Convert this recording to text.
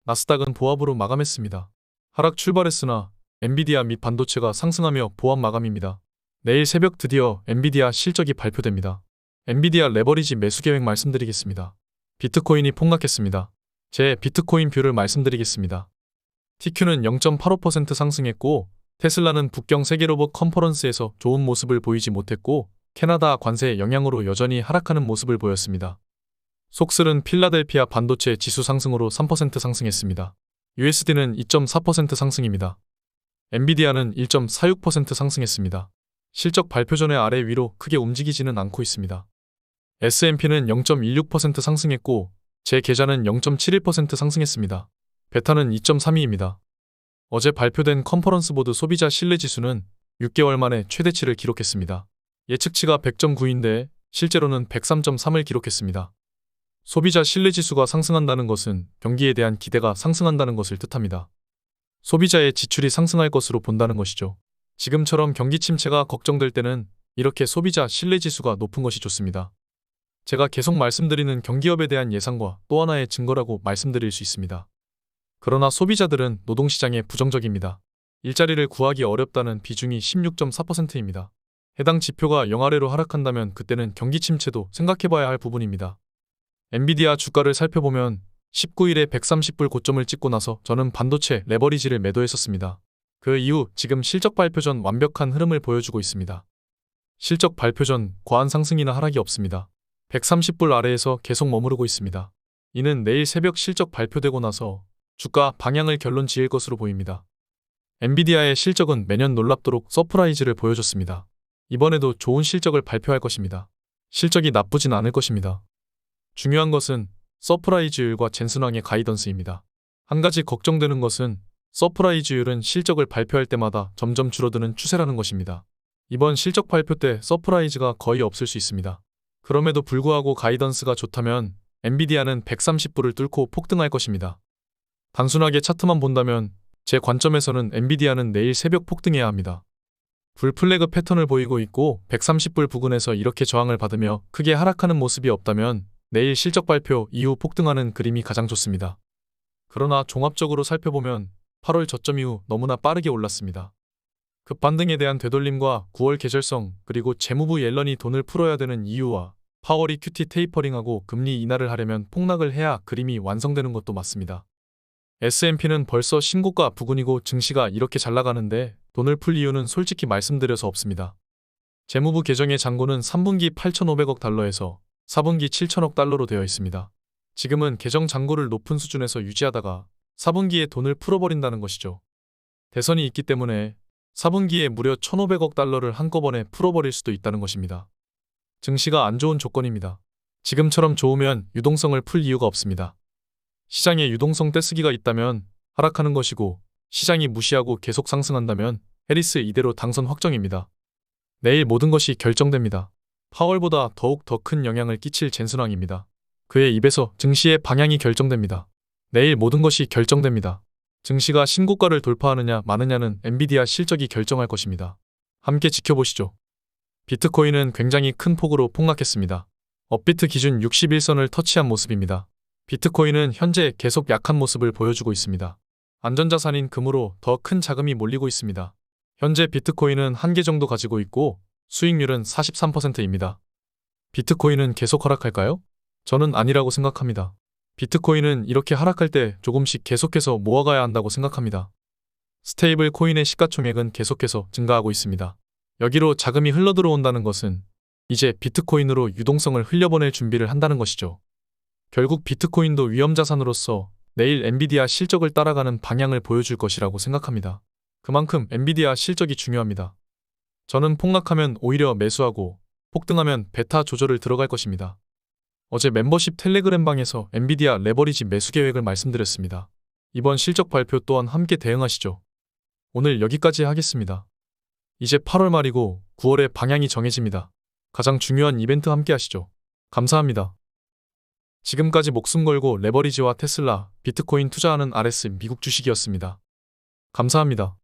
나스닥은 보합으로 마감했습니다. 하락 출발했으나 엔비디아 및 반도체가 상승하며 보합 마감입니다. 내일 새벽 드디어 엔비디아 실적이 발표됩니다. 엔비디아 레버리지 매수 계획 말씀드리겠습니다. 비트코인이 폭락했습니다. 제 비트코인 뷰를 말씀드리겠습니다. TQ는 0.85% 상승했고 테슬라는 북경 세계로봇 컨퍼런스에서 좋은 모습을 보이지 못했고 캐나다 관세의 영향으로 여전히 하락하는 모습을 보였습니다. 속슬은 필라델피아 반도체 지수 상승으로 3% 상승했습니다. USD는 2.4% 상승입니다. 엔비디아는 1.46% 상승했습니다. 실적 발표 전에 아래 위로 크게 움직이지는 않고 있습니다. S&P는 0.16% 상승했고 제 계좌는 0.71% 상승했습니다. 베타는 2.32입니다. 어제 발표된 컨퍼런스 보드 소비자 신뢰지수는 6개월 만에 최대치를 기록했습니다. 예측치가 100.9인데 실제로는 103.3을 기록했습니다. 소비자 신뢰지수가 상승한다는 것은 경기에 대한 기대가 상승한다는 것을 뜻합니다. 소비자의 지출이 상승할 것으로 본다는 것이죠. 지금처럼 경기 침체가 걱정될 때는 이렇게 소비자 신뢰지수가 높은 것이 좋습니다. 제가 계속 말씀드리는 경기업에 대한 예상과 또 하나의 증거라고 말씀드릴 수 있습니다. 그러나 소비자들은 노동시장에 부정적입니다. 일자리를 구하기 어렵다는 비중이 16.4%입니다. 해당 지표가 영아래로 하락한다면 그때는 경기 침체도 생각해봐야 할 부분입니다. 엔비디아 주가를 살펴보면 19일에 130불 고점을 찍고 나서 저는 반도체 레버리지를 매도했었습니다. 그 이후 지금 실적 발표 전 완벽한 흐름을 보여주고 있습니다. 실적 발표 전 과한 상승이나 하락이 없습니다. 130불 아래에서 계속 머무르고 있습니다. 이는 내일 새벽 실적 발표되고 나서 주가 방향을 결론 지을 것으로 보입니다. 엔비디아의 실적은 매년 놀랍도록 서프라이즈를 보여줬습니다. 이번에도 좋은 실적을 발표할 것입니다. 실적이 나쁘진 않을 것입니다. 중요한 것은 서프라이즈율과 젠슨왕의 가이던스입니다. 한 가지 걱정되는 것은 서프라이즈율은 실적을 발표할 때마다 점점 줄어드는 추세라는 것입니다. 이번 실적 발표 때 서프라이즈가 거의 없을 수 있습니다. 그럼에도 불구하고 가이던스가 좋다면 엔비디아는 130불을 뚫고 폭등할 것입니다. 단순하게 차트만 본다면 제 관점에서는 엔비디아는 내일 새벽 폭등해야 합니다. 불플래그 패턴을 보이고 있고 130불 부근에서 이렇게 저항을 받으며 크게 하락하는 모습이 없다면 내일 실적 발표 이후 폭등하는 그림이 가장 좋습니다. 그러나 종합적으로 살펴보면 8월 저점 이후 너무나 빠르게 올랐습니다. 급반등에 대한 되돌림과 9월 계절성 그리고 재무부 옐런이 돈을 풀어야 되는 이유와 파월이 QT 테이퍼링하고 금리 인하를 하려면 폭락을 해야 그림이 완성되는 것도 맞습니다. S&P는 벌써 신고가 부근이고 증시가 이렇게 잘 나가는데 돈을 풀 이유는 솔직히 말씀드려서 없습니다. 재무부 개정의 잔고는 3분기 8,500억 달러에서 4분기 7천억 달러로 되어 있습니다. 지금은 개정 잔고를 높은 수준에서 유지하다가 4분기에 돈을 풀어버린다는 것이죠. 대선이 있기 때문에 4분기에 무려 1,500억 달러를 한꺼번에 풀어버릴 수도 있다는 것입니다. 증시가 안 좋은 조건입니다. 지금처럼 좋으면 유동성을 풀 이유가 없습니다. 시장에 유동성 떼쓰기가 있다면 하락하는 것이고 시장이 무시하고 계속 상승한다면 해리스 이대로 당선 확정입니다. 내일 모든 것이 결정됩니다. 파월보다 더욱 더 큰 영향을 끼칠 젠슨왕입니다. 그의 입에서 증시의 방향이 결정됩니다. 내일 모든 것이 결정됩니다. 증시가 신고가를 돌파하느냐 마느냐는 엔비디아 실적이 결정할 것입니다. 함께 지켜보시죠. 비트코인은 굉장히 큰 폭으로 폭락했습니다. 업비트 기준 61선을 터치한 모습입니다. 비트코인은 현재 계속 약한 모습을 보여주고 있습니다. 안전자산인 금으로 더 큰 자금이 몰리고 있습니다. 현재 비트코인은 1개 정도 가지고 있고 수익률은 43%입니다. 비트코인은 계속 하락할까요? 저는 아니라고 생각합니다. 비트코인은 이렇게 하락할 때 조금씩 계속해서 모아가야 한다고 생각합니다. 스테이블 코인의 시가총액은 계속해서 증가하고 있습니다. 여기로 자금이 흘러들어온다는 것은 이제 비트코인으로 유동성을 흘려보낼 준비를 한다는 것이죠. 결국 비트코인도 위험자산으로서 내일 엔비디아 실적을 따라가는 방향을 보여줄 것이라고 생각합니다. 그만큼 엔비디아 실적이 중요합니다. 저는 폭락하면 오히려 매수하고 폭등하면 베타 조절을 들어갈 것입니다. 어제 멤버십 텔레그램방에서 엔비디아 레버리지 매수 계획을 말씀드렸습니다. 이번 실적 발표 또한 함께 대응하시죠. 오늘 여기까지 하겠습니다. 이제 8월 말이고 9월에 방향이 정해집니다. 가장 중요한 이벤트 함께 하시죠. 감사합니다. 지금까지 목숨 걸고 레버리지와 테슬라, 비트코인 투자하는 RS 미국 주식이었습니다. 감사합니다.